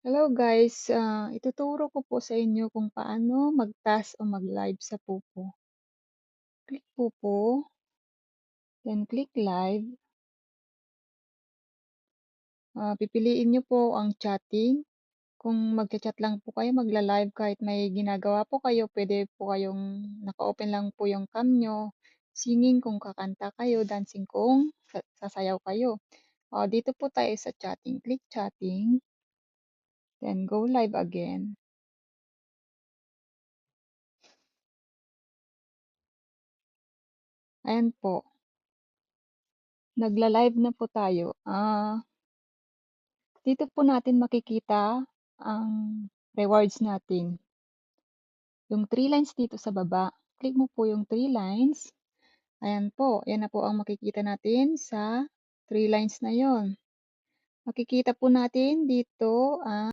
Hello guys, ituturo ko po sa inyo kung paano mag-task o mag-live sa Pupo. Click Pupo, then click live. Pipiliin nyo po ang chatting. Kung magcha-chat lang po kayo, magla-live kahit may ginagawa po kayo, pwede po kayong naka-open lang po yung cam nyo. Singing kung kakanta kayo, dancing kung sasayaw kayo. Dito po tayo sa chatting. Click chatting, then go live again. Ayan po. Nagla-live na po tayo. Dito po natin makikita ang rewards natin. Yung 3 lines dito sa baba. Click mo po yung 3 lines. Ayan po, yan na po ang makikita natin sa 3 lines na yon. Makikita po natin dito ang